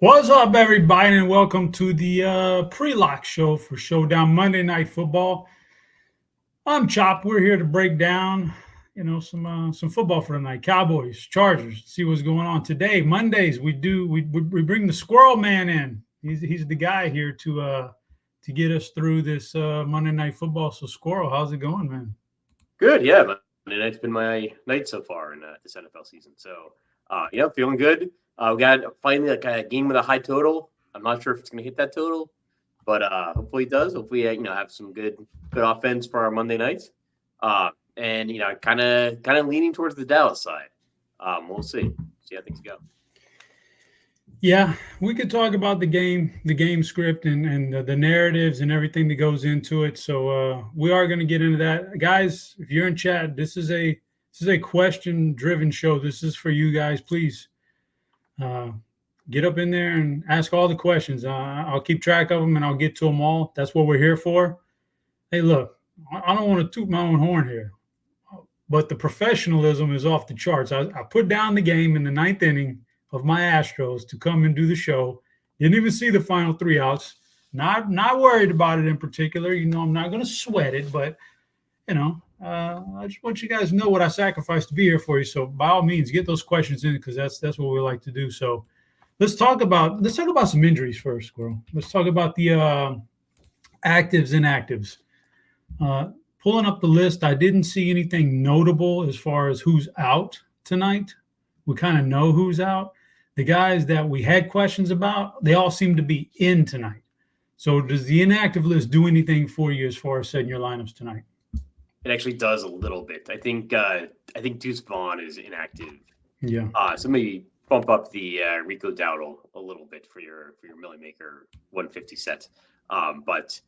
What's up, everybody, and welcome to the pre-lock show for Showdown Monday Night Football. I'm Chop. We're here to break down, some football for tonight. Cowboys, Chargers. See what's going on today. Mondays we bring the Squirrel Man in. He's the guy here to get us through this Monday Night Football. So Squirrel, how's it going, man? Good, yeah. Monday night's been my night so far in this NFL season. So, feeling good. We got finally like a game with a high total. I'm not sure if it's going to hit that total, but hopefully it does. Hopefully, have some good offense for our Monday nights. And kind of leaning towards the Dallas side. We'll see how things go. Yeah, we could talk about the game script and the narratives and everything that goes into it. So we are going to get into that, guys. If you're in chat, this is a question-driven show. This is for you guys. Please get up in there and ask all the questions. I'll keep track of them and I'll get to them all. That's what we're here for. Hey, look, I don't want to toot my own horn here, but the professionalism is off the charts. I put down the game in the ninth inning of my Astros to come and do the show. Didn't even see the final 3 outs. Not worried about it in particular. I'm not going to sweat it, but I just want you guys to know what I sacrificed to be here for you. So by all means, get those questions in because that's what we like to do. So let's talk about some injuries first, Squirrel. Let's talk about the actives and inactives. Pulling up the list, I didn't see anything notable as far as who's out tonight. We kind of know who's out. The guys that we had questions about, they all seem to be in tonight. So does the inactive list do anything for you as far as setting your lineups tonight? It actually does a little bit. I think Deuce Vaughn is inactive. Yeah. So maybe bump up the Rico Dowdle a little bit for your Millie Maker 150 set. But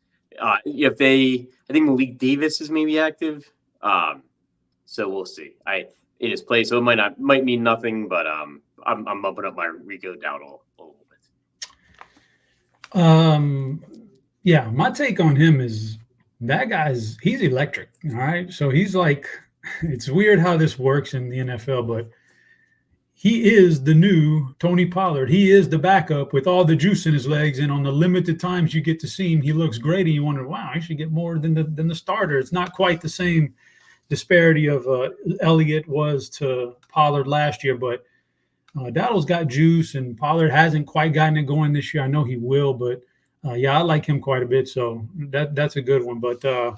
if I think Malik Davis is maybe active. So we'll see. In his place, so it might mean nothing, but I'm bumping up my Rico Dowdle a little bit. Yeah, my take on him is that he's electric. All right, so he's like, it's weird how this works in the NFL, but he is the new Tony Pollard. He is the backup with all the juice in his legs, and on the limited times you get to see him, he looks great, and you wonder, wow, I should get more than the starter. It's not quite the same disparity of Elliott was to Pollard last year, but Dowdle's got juice, and Pollard hasn't quite gotten it going this year. I know he will, but I like him quite a bit, so that's a good one. But I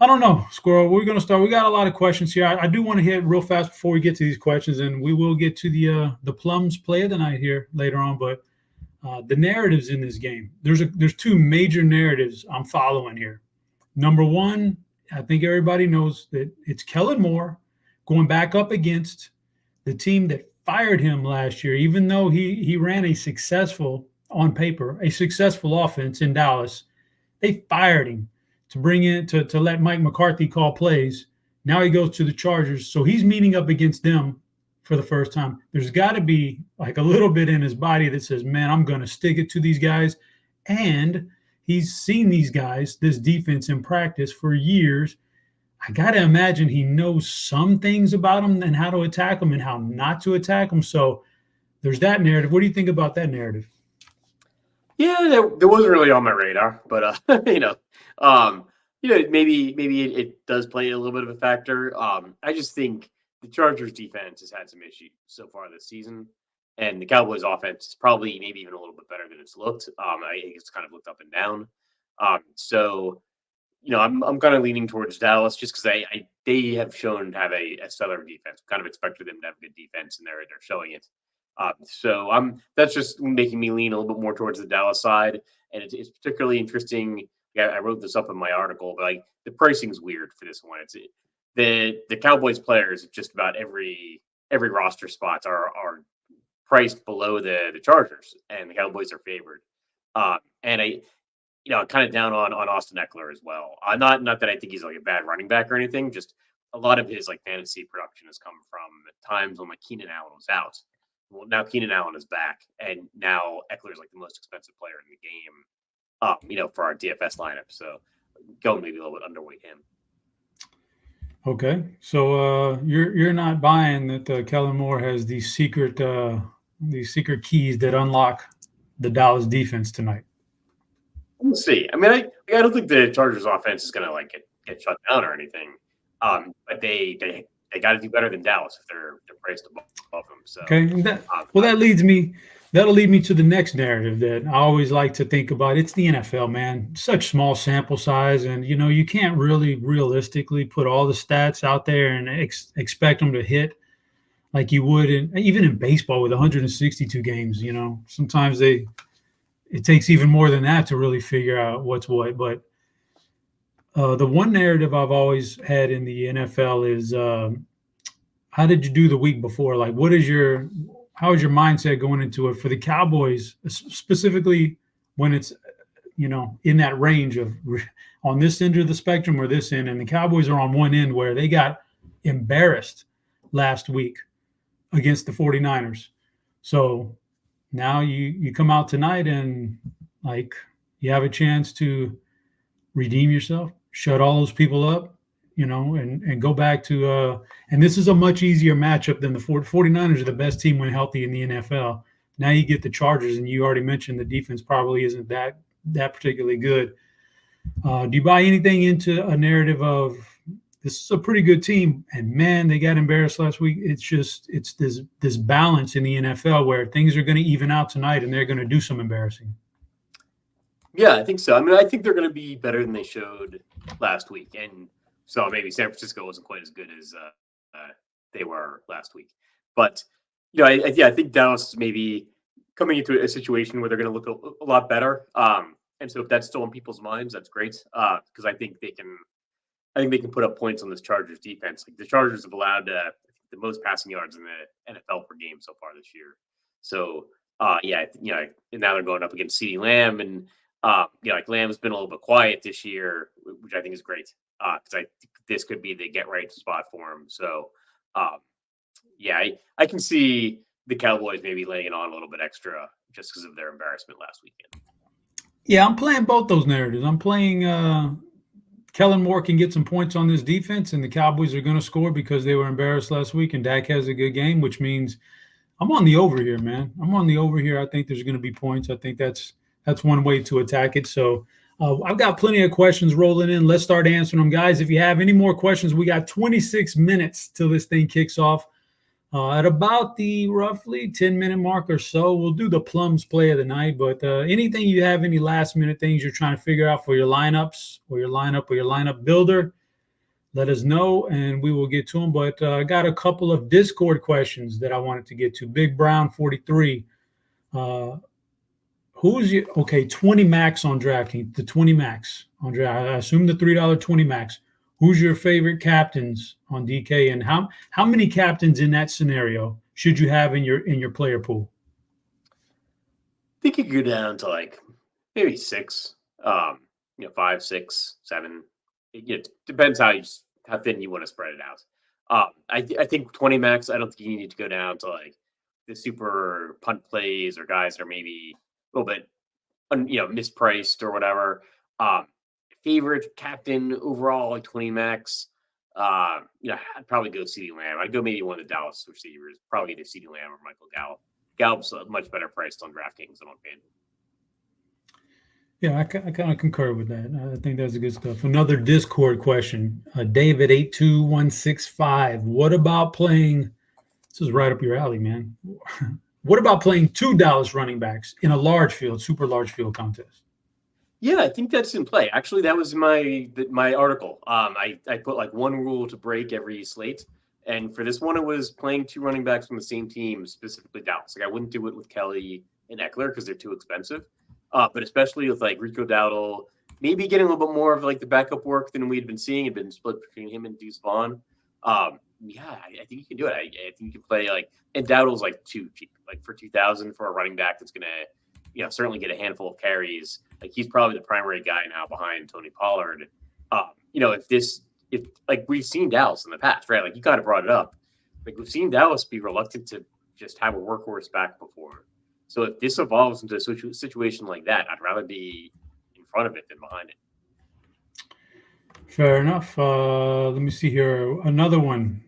don't know, Squirrel. We're going to start. We got a lot of questions here. I do want to hit real fast before we get to these questions, and we will get to the Plums play of the night here later on. But the narratives in this game, there's two major narratives I'm following here. Number one, I think everybody knows that it's Kellen Moore going back up against the team that fired him last year, even though he ran a successful offense in Dallas. They fired him to bring in to let Mike McCarthy call plays. Now he goes to the Chargers, so he's meeting up against them for the first time. There's got to be like a little bit in his body that says, man, I'm going to stick it to these guys. And he's seen these guys, this defense in practice for years. I got to imagine he knows some things about them and how to attack them and how not to attack them. So there's that narrative. What do you think about that narrative? Yeah, there wasn't really on my radar, but maybe it does play a little bit of a factor. I just think the Chargers defense has had some issues so far this season, and the Cowboys offense is probably maybe even a little bit better than it's looked. I think it's kind of looked up and down. So I'm kind of leaning towards Dallas just because they have shown to have a stellar defense. Kind of expected them to have a good defense, and they're showing it. So that's just making me lean a little bit more towards the Dallas side, and it's particularly interesting. Yeah, I wrote this up in my article, but the pricing's weird for this one. It's the Cowboys players, just about every roster spots are priced below the Chargers, and the Cowboys are favored. And I kind of down on Austin Eckler as well. Not that I think he's like a bad running back or anything. Just a lot of his like fantasy production has come from times when like Keenan Allen was out. Well, now Keenan Allen is back, and now Eckler is like the most expensive player in the game. For our DFS lineup. So going maybe a little bit underweight him. Okay, so you're not buying that Kellen Moore has these secret keys that unlock the Dallas defense tonight? We'll see. I mean, I don't think the Chargers offense is going to like get shut down or anything. But they got to do better than Dallas if they're priced above them. So okay, that'll lead me to the next narrative that I always like to think about. It's the NFL, man. Such small sample size, and you can't really realistically put all the stats out there and expect them to hit like you would even in baseball with 162 games. Sometimes it takes even more than that to really figure out what's what. But the one narrative I've always had in the NFL is how did you do the week before? Like, how is your mindset going into it for the Cowboys, specifically when it's, in that range of on this end of the spectrum or this end, and the Cowboys are on one end where they got embarrassed last week against the 49ers. So now you come out tonight and like you have a chance to redeem yourself, shut all those people up, and go back to and this is a much easier matchup than the 49ers are the best team when healthy in the NFL. Now you get the Chargers, and you already mentioned the defense probably isn't that particularly good. Do you buy anything into a narrative of this is a pretty good team, and man, they got embarrassed last week? It's this balance in the NFL where things are going to even out tonight, and they're going to do some embarrassing. Yeah, I think so. I mean, I think they're going to be better than they showed last week, and so maybe San Francisco wasn't quite as good as they were last week. But I think Dallas is maybe coming into a situation where they're going to look a lot better. And so if that's still in people's minds, that's great because I think they can put up points on this Chargers defense. Like the Chargers have allowed the most passing yards in the NFL per game so far this year. So and now they're going up against CeeDee Lamb, and like Lamb's been a little bit quiet this year, which I think is great because I think this could be the get right spot for him. So I can see the Cowboys maybe laying it on a little bit extra just because of their embarrassment last weekend. Yeah, I'm playing both those narratives. I'm playing Kellen Moore can get some points on this defense, and the Cowboys are going to score because they were embarrassed last week, and Dak has a good game, which means I'm on the over here, man. I'm on the over here. I think there's going to be points. I think that's one way to attack it. So I've got plenty of questions rolling in. Let's start answering them, guys. If you have any more questions, we got 26 minutes till this thing kicks off. At about the roughly 10-minute mark or so, we'll do the Plums play of the night. But anything you have, any last-minute things you're trying to figure out for your lineups or your lineup builder, let us know, and we will get to them. But I got a couple of Discord questions that I wanted to get to. Big Brown 43. Who's your 20 max on DraftKings? The 20 max on draft. I assume the $3 20 max. Who's your favorite captains on DK, and how many captains in that scenario should you have in your player pool? I think you could go down to like maybe 6, 5, 6, 7. It depends how thin you want to spread it out. I think 20 max. I don't think you need to go down to like the super punt plays or guys that are maybe a little bit, mispriced or whatever. Favorite captain overall, like 20 max. I'd probably go CeeDee Lamb. I'd go maybe one of the Dallas receivers, probably either CeeDee Lamb or Michael Gallup. Gallup's much better priced on DraftKings than on FanDuel. Yeah, I kind of concur with that. I think that's good stuff. Another Discord question. David 82165. What about playing? This is right up your alley, man. What about playing 2 Dallas running backs in a large field, super large field contest? Yeah, I think that's in play. Actually, that was my article. I put like one rule to break every slate, and for this one, it was playing 2 running backs from the same team, specifically Dallas. Like I wouldn't do it with Kelly and Eckler because they're too expensive. But especially with like Rico Dowdle, maybe getting a little bit more of like the backup work than we'd been seeing. It'd been split between him and Deuce Vaughn. I think you can do it. I think you can play and Dowdle's like too cheap, like for 2,000 for a running back that's gonna certainly get a handful of carries. Like he's probably the primary guy now behind Tony Pollard. If we've seen Dallas in the past, right? Like you kind of brought it up. Like we've seen Dallas be reluctant to just have a workhorse back before. So if this evolves into a situation like that, I'd rather be in front of it than behind it. Fair enough. Let me see here. Another one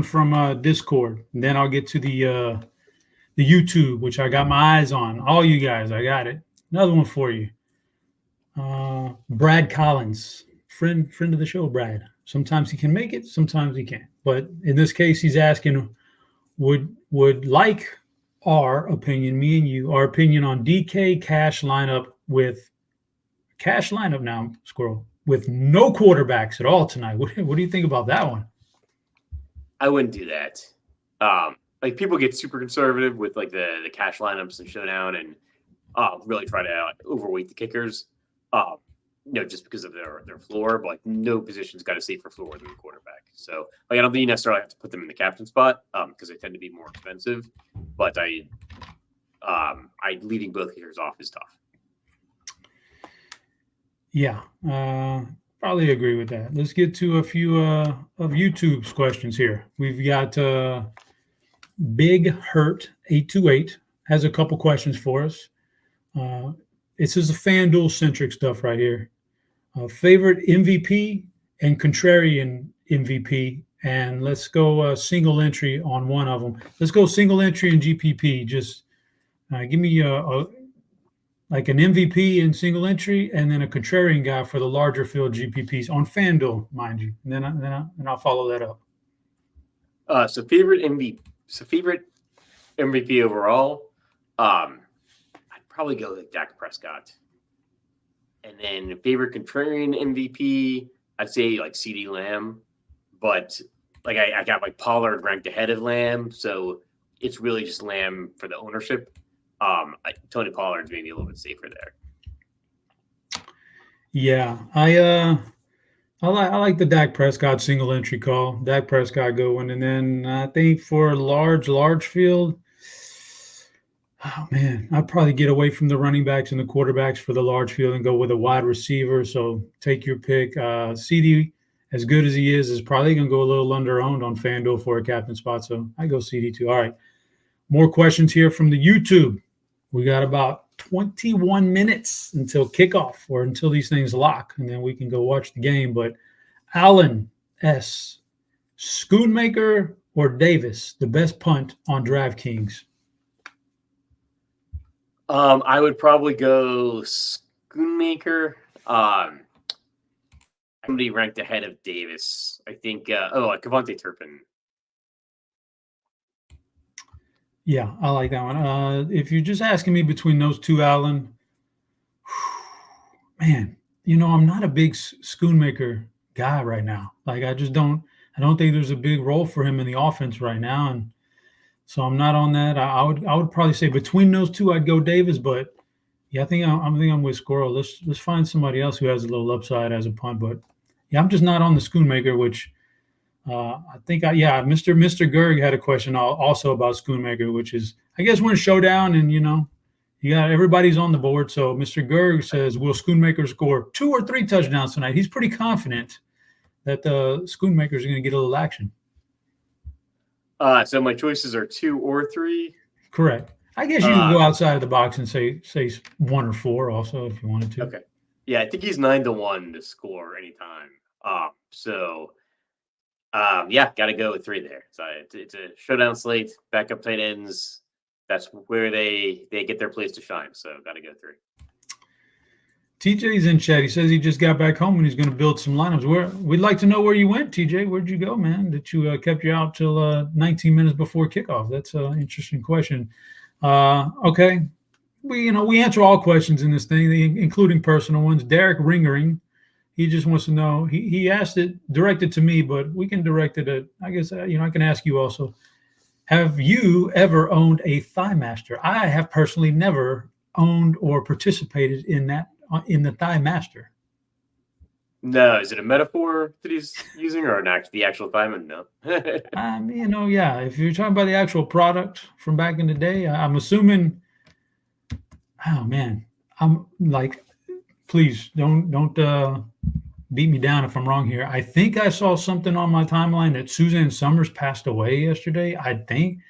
from Discord. And then I'll get to the YouTube, which I got my eyes on. All you guys, I got it. Another one for you. Brad Collins, friend of the show, Brad. Sometimes he can make it, sometimes he can't. But in this case, he's asking, would like our opinion, me and you, our opinion on DK cash lineup now, Squirrel, with no quarterbacks at all tonight. What do you think about that one? I wouldn't do that. Like people get super conservative with like the cash lineups and showdown and really try to overweight the kickers. Just because of their floor, but like no position's got a safer floor than the quarterback. So like I don't think you necessarily have to put them in the captain spot because they tend to be more expensive. But I leaving both kickers off is tough. Yeah, probably agree with that. Let's get to a few of YouTube's questions here. We've got Big Hurt 828 has a couple questions for us. This is a FanDuel centric stuff right here. Favorite MVP and contrarian MVP, and let's go single entry on one of them. Let's go single entry and GPP. Just give me like an MVP in single entry, and then a contrarian guy for the larger field GPPs on FanDuel, mind you. And then I'll follow that up. So favorite MVP overall, I'd probably go with Dak Prescott. And then favorite contrarian MVP, I'd say like CeeDee Lamb, but like I got like Pollard ranked ahead of Lamb, so it's really just Lamb for the ownership. Tony Pollard's maybe a little bit safer there. Yeah, I like the Dak Prescott single entry call. Dak Prescott going, and then I think for large field. Oh, man, I'd probably get away from the running backs and the quarterbacks for the large field and go with a wide receiver. So take your pick. CD, as good as he is probably going to go a little under-owned on FanDuel for a captain spot. So I go CD too. All right. More questions here from the YouTube. We got about 21 minutes until kickoff or until these things lock, and then we can go watch the game. But Alan S., Schoonmaker or Davis, the best punt on DraftKings? I would probably go Schoonmaker. Somebody ranked ahead of Davis. I think, Kevontae Turpin. Yeah, I like that one. If you're just asking me between those two, Alan, man, I'm not a big Schoonmaker guy right now. Like, I don't think there's a big role for him in the offense right now. And so I'm not on that. I would probably say between those two, I'd go Davis. But yeah, I think I'm with Squirrel. Let's find somebody else who has a little upside as a punt. But yeah, I'm just not on the Schoonmaker, which I think Mr. Gerg had a question also about Schoonmaker, which is, I guess we're in Showdown and you got everybody's on the board. So Mr. Gerg says, will Schoonmaker score 2 or 3 touchdowns tonight? He's pretty confident that the Schoonmakers are going to get a little action. So my choices are 2 or 3. Correct. I guess you can go outside of the box and say 1 or 4 also if you wanted to. Okay. Yeah, I think he's 9-1 to score anytime. Got to go with 3 there. So it's a showdown slate, backup tight ends. That's where they get their place to shine. So got to go 3. TJ's in chat. He says he just got back home and he's going to build some lineups. We'd like to know where you went, TJ. Where'd you go, man? That you kept you out till 19 minutes before kickoff? That's an interesting question. Okay. We answer all questions in this thing, including personal ones. Derek Ringering, he just wants to know. He asked it directed to me, but we can direct it at, I guess, I can ask you also. Have you ever owned a Thigh Master? I have personally never owned or participated in the Thigh Master. No, is it a metaphor that he's using or the actual Thightman? No. Yeah. If you're talking about the actual product from back in the day, I'm assuming. Oh man, I'm like, please don't beat me down if I'm wrong here. I think I saw something on my timeline that Suzanne Summers passed away yesterday. I think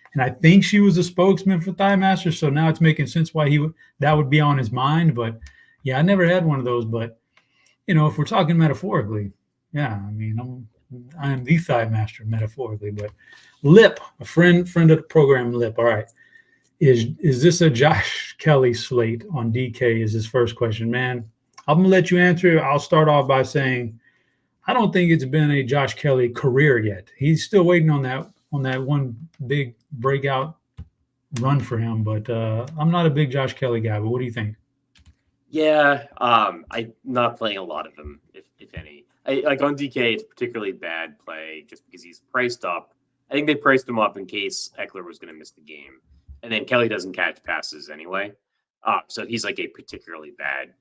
she was a spokesman for Thigh Master. So now it's making sense why that would be on his mind. But yeah, I never had one of those. But if we're talking metaphorically, yeah, I am the Thigh Master metaphorically. But Lip, a friend of the program, Lip. All right. Is this a Josh Kelly slate on DK? Is his first question, man. I'm gonna let you answer. I'll start off by saying I don't think it's been a Josh Kelly career yet. He's still waiting on that one big breakout run for him. But I'm not a big Josh Kelly guy. But what do you think? Yeah, I'm not playing a lot of them, if any. Like on DK, it's particularly bad play just because he's priced up. I think they priced him up in case Eckler was going to miss the game, and then Kelly doesn't catch passes anyway. So he's like a particularly bad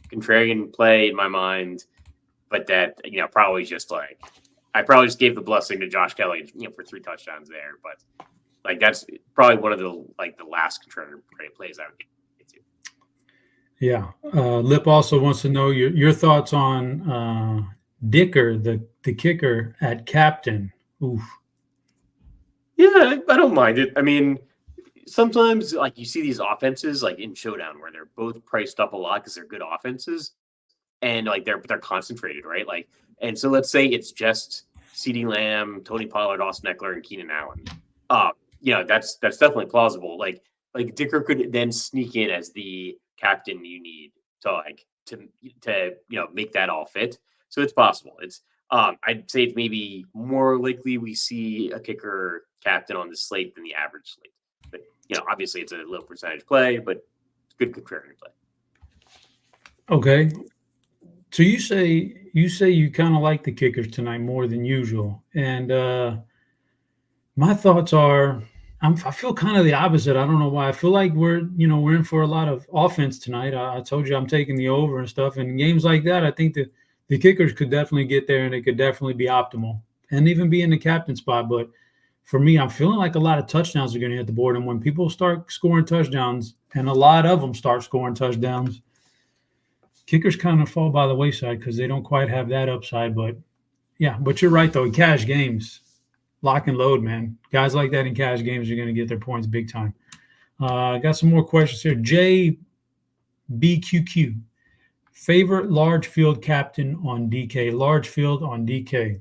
contrarian play in my mind. But that probably just like I probably just gave the blessing to Josh Kelly, for 3 touchdowns there. But like that's probably one of the last contrarian plays I would get to. Yeah. Lip also wants to know your thoughts on Dicker, the kicker at Kaplen. Oof. Yeah, I don't mind it. I mean, sometimes like you see these offenses like in Showdown where they're both priced up a lot because they're good offenses, and like they're concentrated, right? Like, and so let's say it's just CeeDee Lamb, Tony Pollard, Austin Eckler, and Keenan Allen. That's definitely plausible. Like Dicker could then sneak in as the captain you need to make that all fit. So it's possible. It's I'd say it's maybe more likely we see a kicker captain on the slate than the average slate. But obviously it's a low percentage play, but it's good contrarian play. Okay. So you say you kind of like the kickers tonight more than usual, and my thoughts are I feel kind of the opposite. I don't know why. I feel like we're in for a lot of offense tonight. I told you I'm taking the over and stuff. And in games like that, I think the kickers could definitely get there and it could definitely be optimal and even be in the captain spot. But for me, I'm feeling like a lot of touchdowns are going to hit the board. And when people start scoring touchdowns, and a lot of them start scoring touchdowns, kickers kind of fall by the wayside because they don't quite have that upside. But yeah, but you're right though. In cash games, lock and load, man. Guys like that in cash games are going to get their points big time. I got some more questions here. JBQQ, favorite large field captain on DK. Large field on DK.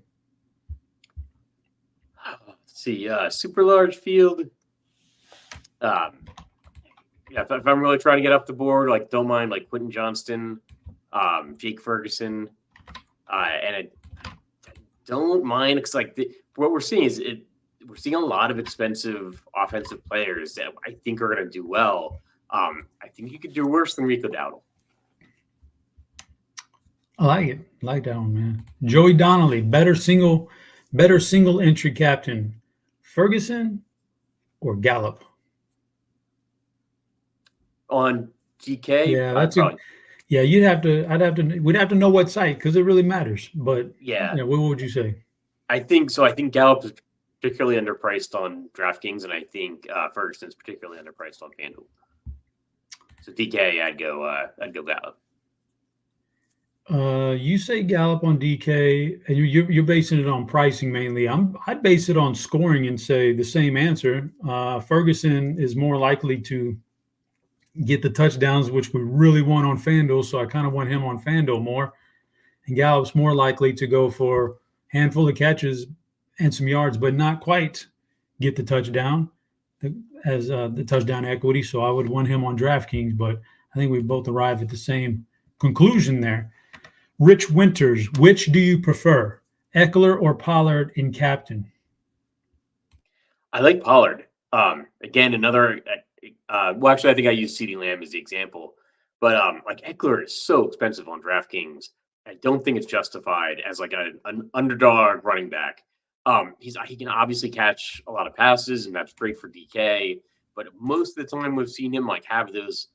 Let's see, super large field. If I'm really trying to get up the board, like don't mind like Quentin Johnston, Jake Ferguson, and I don't mind because what we're seeing is we're seeing a lot of expensive offensive players that I think are going to do well. I think you could do worse than Rico Dowdle. I like it. I like that one, man. Joey Donnelly, better single entry captain, Ferguson or Gallup? On GK, yeah, that's yeah. We'd have to know what site because it really matters. But yeah, what would you say? I think so. I think Gallup is particularly underpriced on DraftKings, and I think Ferguson is particularly underpriced on FanDuel. So DK, I'd go Gallup. You say Gallup on DK, and you're basing it on pricing mainly. I'd base it on scoring and say the same answer. Ferguson is more likely to get the touchdowns, which we really want on FanDuel, so I kind of want him on FanDuel more. And Gallup's more likely to go for a handful of catches and some yards, but not quite get the touchdown as the touchdown equity. So I would want him on DraftKings, but I think we both arrive at the same conclusion there. Rich Winters, which do you prefer, Eckler or Pollard in captain? I like Pollard. Again, another. Well, actually, I think I use CeeDee Lamb as the example, but Eckler is so expensive on DraftKings. I don't think it's justified as like an underdog running back. He can obviously catch a lot of passes, and that's great for DK. But most of the time, we've seen him have those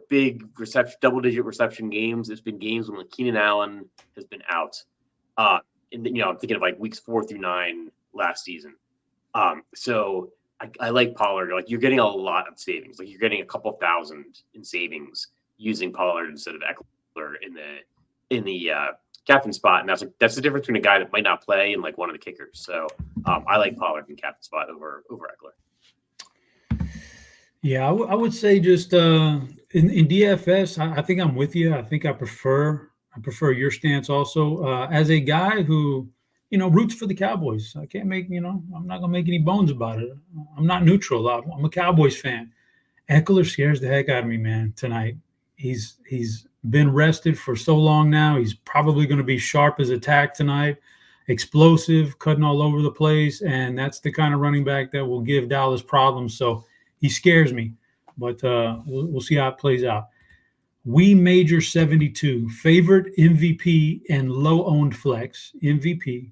big double-digit reception games. It's been games when Keenan Allen has been out. I'm thinking of weeks 4 through 9 last season. So I like Pollard. You're getting a lot of savings. You're getting a couple thousand in savings using Pollard instead of Eckler in the captain spot, and that's the difference between a guy that might not play and one of the kickers. So I like Pollard in captain spot over Eckler. Yeah, I would say just in DFS, I think I'm with you. I think I prefer your stance also as a guy who roots for the Cowboys. I can't make I'm not gonna make any bones about it. I'm not neutral. I'm a Cowboys fan. Eckler scares the heck out of me, man, tonight. He's been rested for so long now. He's probably going to be sharp as attack tonight, explosive, cutting all over the place, and that's the kind of running back that will give Dallas problems. So he scares me, but we'll see how it plays out. We Major 72, favorite MVP and low-owned flex, MVP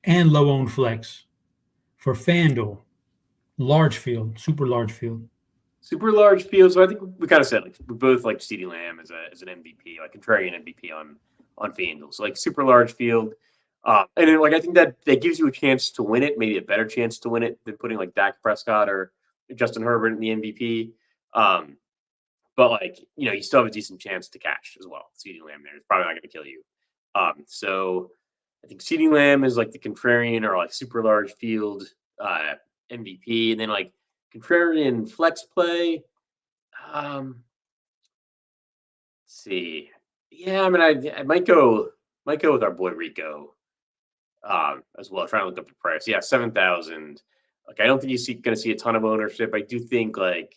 and low-owned flex for FanDuel. Large field, super large field. Super large field. So I think we kind of said, like, we both like CeeDee Lamb as an MVP, like contrarian MVP on FanDuel. So like super large field. And then like I think that gives you a chance to win it, maybe a better chance to win it than putting like Dak Prescott or Justin Herbert in the MVP. But like, you still have a decent chance to cash as well. CeeDee Lamb there is probably not going to kill you. So I think CeeDee Lamb is like the contrarian or like super large field MVP, and then like contrarian flex play. Let's see. Yeah, I mean, I might go with our boy Rico as well. Trying to look up the price. Yeah, 7,000. Like, I don't think going to see a ton of ownership. I do think I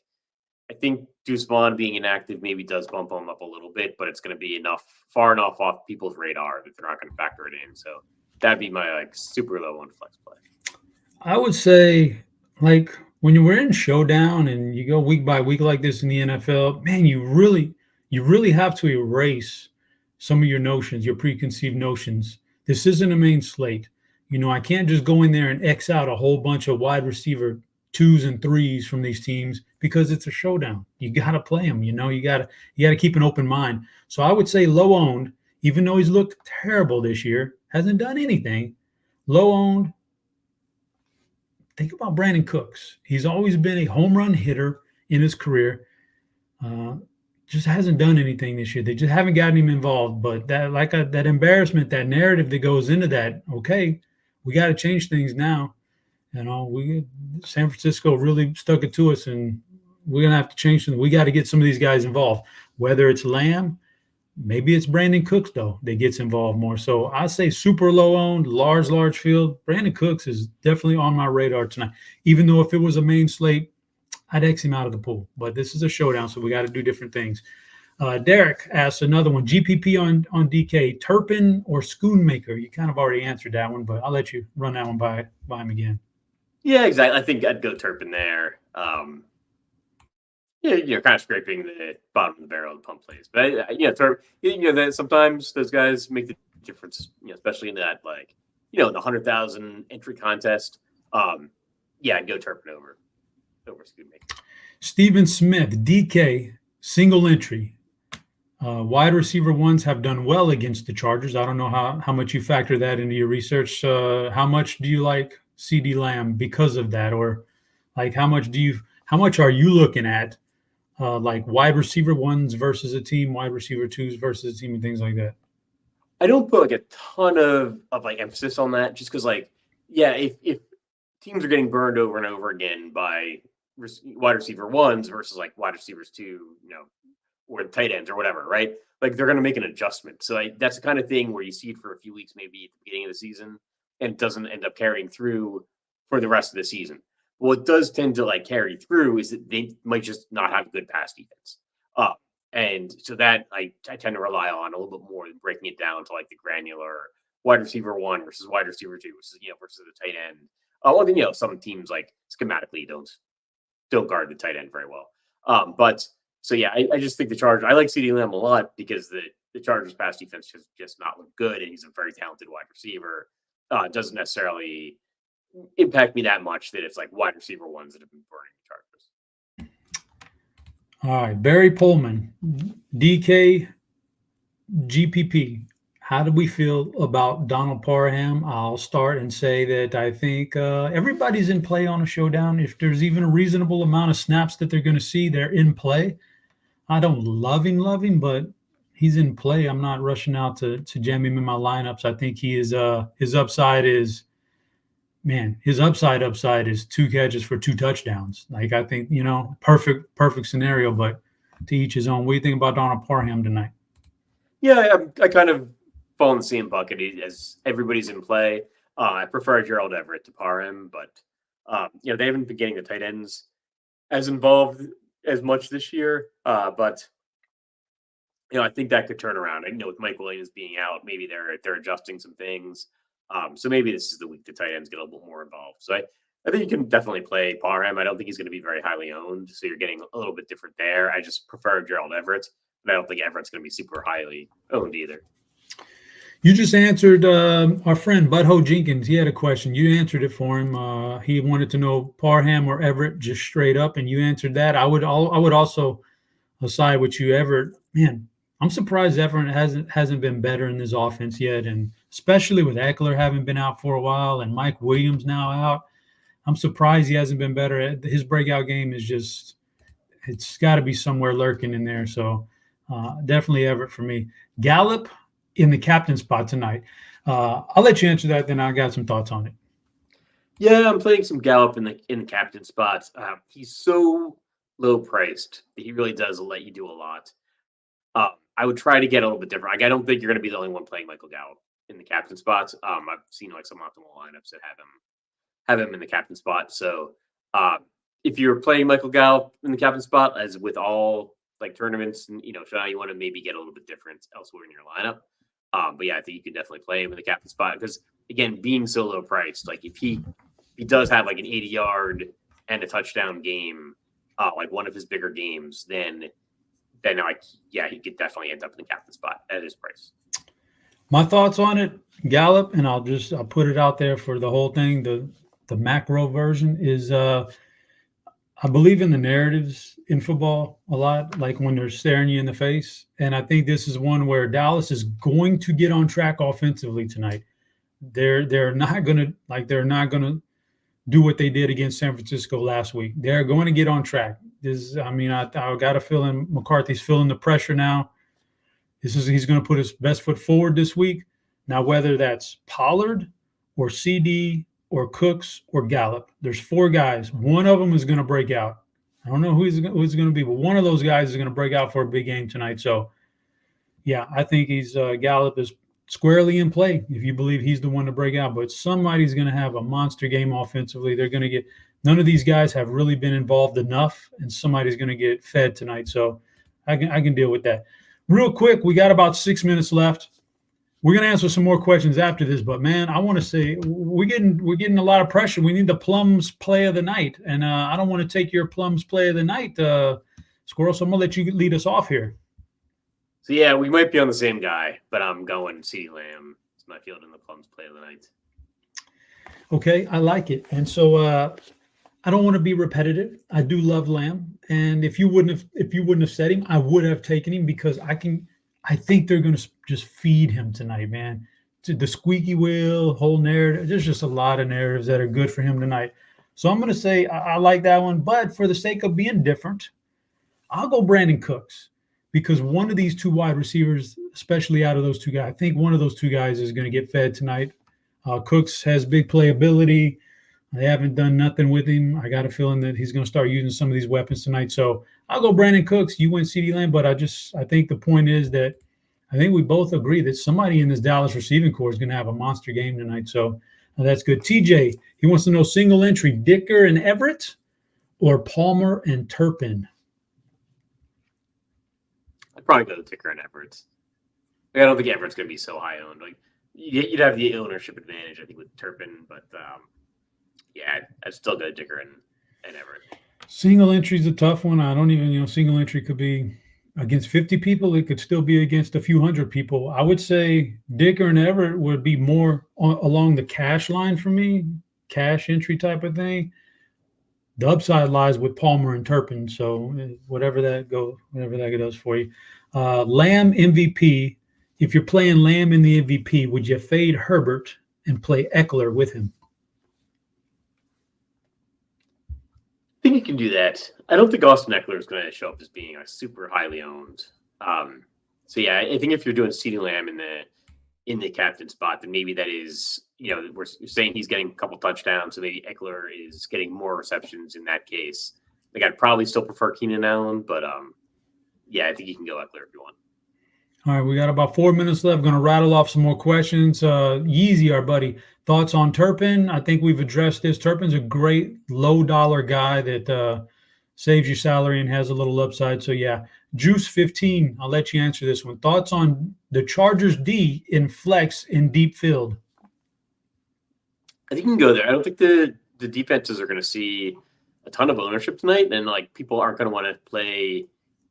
think Deuce Vaughn being inactive maybe does bump him up a little bit, but it's going to be far enough off people's radar that they're not going to factor it in. So that'd be my like super low on flex play. I would say, like, when you were in Showdown and you go week by week like this in the NFL, man, you really have to erase some of your notions, your preconceived notions. This isn't a main slate. I can't just go in there and X out a whole bunch of wide receiver 2s and 3s from these teams because it's a showdown. You got to play them. You got to keep an open mind. So I would say low owned, even though he's looked terrible this year, hasn't done anything. Low owned. Think about Brandon Cooks. He's always been a home run hitter in his career. Just hasn't done anything this year. They just haven't gotten him involved. But that embarrassment, that narrative that goes into that. Okay, we got to change things now. San Francisco really stuck it to us, and we're gonna have to change things. We got to get some of these guys involved. Whether it's Lamb, maybe it's Brandon Cooks though that gets involved more. So I say super low owned, large field. Brandon Cooks is definitely on my radar tonight. Even though if it was a main slate, I'd X him out of the pool. But this is a showdown, so we got to do different things. Derek asks another one: GPP on DK, Turpin or Schoonmaker? You kind of already answered that one, but I'll let you run that one by him again. Yeah, exactly. I think I'd go Turpin there. You're kind of scraping the bottom of the barrel of the pump plays, but that sometimes those guys make the difference. Especially in that the 100,000 entry contest. I'd go Turpin over Schoonmaker. Steven Smith, DK, single entry. Wide receiver ones have done well against the Chargers. I don't know how much you factor that into your research. How much do you like CeeDee Lamb because of that, or like how much are you looking at like wide receiver ones versus a team, wide receiver 2s versus a team, and things like that? I don't put like a ton of like emphasis on that, just because if teams are getting burned over and over again by wide receiver ones versus like wide receivers 2, or the tight ends or whatever, right? Like they're going to make an adjustment. So that's the kind of thing where you see it for a few weeks, maybe at the beginning of the season, and it doesn't end up carrying through for the rest of the season. But what does tend to carry through is that they might just not have a good pass defense. And so that I tend to rely on a little bit more than breaking it down to the granular wide receiver 1 versus wide receiver 2 versus the tight end. Well, then some teams schematically don't guard the tight end very well. I just think the Chargers. I like CeeDee Lamb a lot because the Chargers pass defense just not look good, and he's a very talented wide receiver. It doesn't necessarily impact me that much that it's wide receiver ones that have been burning the Chargers. All right, Barry Pullman, DK, GPP. How do we feel about Donald Parham? I'll start and say that I think everybody's in play on a showdown. If there's even a reasonable amount of snaps that they're going to see, they're in play. I don't love him, but he's in play. I'm not rushing out to jam him in my lineups. I think he is his upside is 2 catches for 2 touchdowns. I think, perfect scenario, but to each his own. What do you think about Donald Parham tonight? Yeah, I kind of fall in the same bucket as everybody's in play. I prefer Gerald Everett to Parham, but They haven't been getting the tight ends as involved as much this year, but I think that could turn around. With Mike Williams being out, maybe they're adjusting some things. So maybe this is the week the tight ends get a little bit more involved. So I think you can definitely play Parham. I don't think he's going to be very highly owned, so you're getting a little bit different there. I just prefer Gerald Everett, but I don't think Everett's going to be super highly owned either. You just answered our friend Butthole Jenkins. He had a question. You answered it for him. He wanted to know Parham or Everett, just straight up, and you answered that. I would also side with you, Everett. Man, I'm surprised Everett hasn't been better in this offense yet, and especially with Eckler having been out for a while and Mike Williams now out. I'm surprised he hasn't been better. His breakout game is just – it's got to be somewhere lurking in there. So definitely Everett for me. Gallup in the captain spot tonight. I'll let you answer that, then I got some thoughts on it. Yeah, I'm playing some Gallup in the captain spots. He's so low priced that he really does let you do a lot. I would try to get a little bit different. I don't think you're going to be the only one playing Michael Gallup in the captain spots. I've seen some optimal lineups that have him in the captain spot. So if you're playing Michael Gallup in the captain spot, as with all tournaments and Showdown, you want to maybe get a little bit different elsewhere in your lineup. But yeah, I think you can definitely play him in the captain spot because again, being so low priced, if he does have an 80-yard and a touchdown game, one of his bigger games, then he could definitely end up in the captain spot at his price. My thoughts on it, Gallup, and I'll put it out there for the whole thing. The macro version is I believe in the narratives in football a lot, when they're staring you in the face. And I think this is one where Dallas is going to get on track offensively tonight. They're not gonna do what they did against San Francisco last week. They're going to get on track. I got a feeling McCarthy's feeling the pressure now. He's going to put his best foot forward this week. Now, whether that's Pollard or CD or Cooks or Gallup, there's 4 guys. One of them is going to break out. I don't know who he's going to be, but one of those guys is going to break out for a big game tonight. So, yeah, I think Gallup is squarely in play if you believe he's the one to break out. But somebody's going to have a monster game offensively. They're going to get – none of these guys have really been involved enough, and somebody's going to get fed tonight. So I can deal with that. Real quick, we got about 6 minutes left. We're going to answer some more questions after this, but man, I want to say we're getting a lot of pressure. We need the Plums play of the night, and I don't want to take your Plums play of the night, Squirrel. So I'm gonna let you lead us off here. So yeah, we might be on the same guy, but I'm going CeeDee Lamb. It's my field in the Plums play of the night. Okay, I like it, and so I don't want to be repetitive. I do love Lamb, and if you wouldn't have said him, I would have taken him because I think they're going to just feed him tonight, man. To the squeaky wheel, whole narrative. There's just a lot of narratives that are good for him tonight. So I'm going to say I like that one. But for the sake of being different, I'll go Brandon Cooks because one of these 2 wide receivers, especially out of those 2 guys, I think one of those 2 guys is going to get fed tonight. Cooks has big playability. They haven't done nothing with him. I got a feeling that he's going to start using some of these weapons tonight. So I'll go Brandon Cooks. You went CeeDee Lamb, but I think the point is that I think we both agree that somebody in this Dallas receiving corps is going to have a monster game tonight. So that's good. TJ, he wants to know single entry, Dicker and Everett or Palmer and Turpin? I'd probably go to Dicker and Everett. I don't think Everett's going to be so high owned. You'd have the ownership advantage, I think, with Turpin, but yeah, I'd still go Dicker and Everett. Single entry is a tough one. I don't even, single entry could be against 50 people. It could still be against a few hundred people. I would say Dicker and Everett would be more along the cash line for me, cash entry type of thing. The upside lies with Palmer and Turpin. So whatever that does for you. Lamb MVP. If you're playing Lamb in the MVP, would you fade Herbert and play Eckler with him? I think you can do that. I don't think Austin Eckler is going to show up as being super highly owned. So yeah, I think if you're doing CeeDee Lamb in the captain spot, then maybe that is, we're saying he's getting a couple touchdowns, so maybe Eckler is getting more receptions in that case. I'd probably still prefer Keenan Allen, but yeah, I think you can go Eckler if you want. All right, we got about 4 minutes left. Going to rattle off some more questions. Yeezy, our buddy, thoughts on Turpin? I think we've addressed this. Turpin's a great low-dollar guy that saves your salary and has a little upside. So, yeah, Juice 15, I'll let you answer this one. Thoughts on the Chargers D in flex in deep field? I think you can go there. I don't think the defenses are going to see a ton of ownership tonight, and like people aren't going to want to play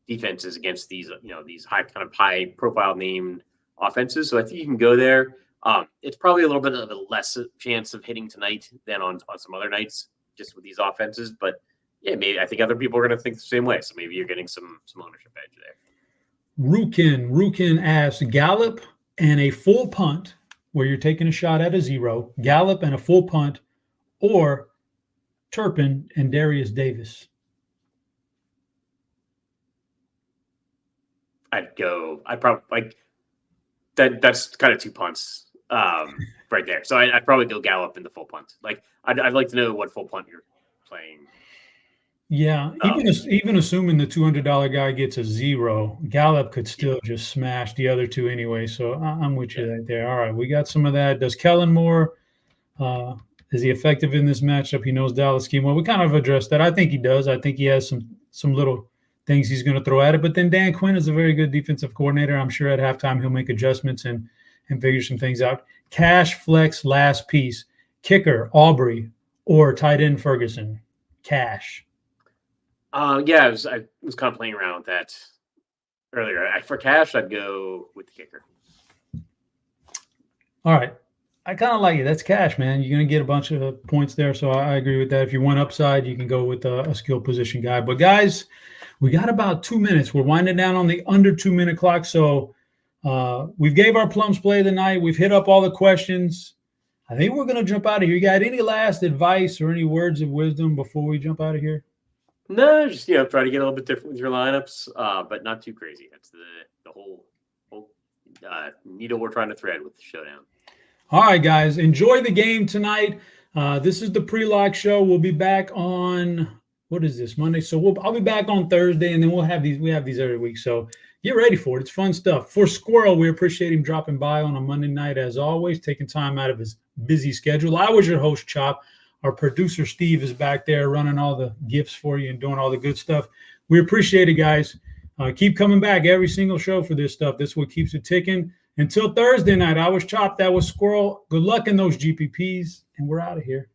defenses against these these high profile named offenses. So I think you can go there. It's probably a little bit of a less chance of hitting tonight than on some other nights, just with these offenses. But yeah, maybe I think other people are going to think the same way. So maybe you're getting some ownership edge there. Rukin asks Gallup and a full punt where you're taking a shot at a 0, Gallup and a full punt, or Turpin and Darius Davis. I'd probably like that. That's kind of 2 punts right there. So I'd probably go Gallup in the full punt. Like I'd like to know what full punt you're playing. Yeah, even assuming the $200 guy gets a 0, Gallup could still just smash the other two anyway. So I'm with you right there. All right, we got some of that. Does Kellen Moore is he effective in this matchup? He knows Dallas scheme. Well, we kind of addressed that. I think he does. I think he has some little things he's going to throw at it. But then Dan Quinn is a very good defensive coordinator. I'm sure at halftime he'll make adjustments and figure some things out. Cash flex last piece. Kicker, Aubrey, or tight end Ferguson. Cash. Yeah, I was kind of playing around with that earlier. For cash, I'd go with the kicker. All right. I kind of like it. That's cash, man. You're going to get a bunch of points there. So I agree with that. If you want upside, you can go with a skill position guy. But guys, we got about 2 minutes. We're winding down on the under 2 minute clock. So we've gave our Plums play of the night. We've hit up all the questions. I think we're going to jump out of here. You got any last advice or any words of wisdom before we jump out of here? No, just try to get a little bit different with your lineups, but not too crazy. That's the whole needle we're trying to thread with the showdown. All right, guys, enjoy the game tonight. This is the pre-lock show. We'll be back on what is this, Monday? So I'll be back on Thursday, and then we'll have these. We have these every week, so get ready for it. It's fun stuff. For Squirrel, we appreciate him dropping by on a Monday night as always, taking time out of his busy schedule. I was your host, Chop. Our producer, Steve, is back there running all the gifts for you and doing all the good stuff. We appreciate it, guys. Keep coming back every single show for this stuff. This is what keeps it ticking. Until Thursday night, I was Chop. That was Squirrel. Good luck in those GPPs, and we're out of here.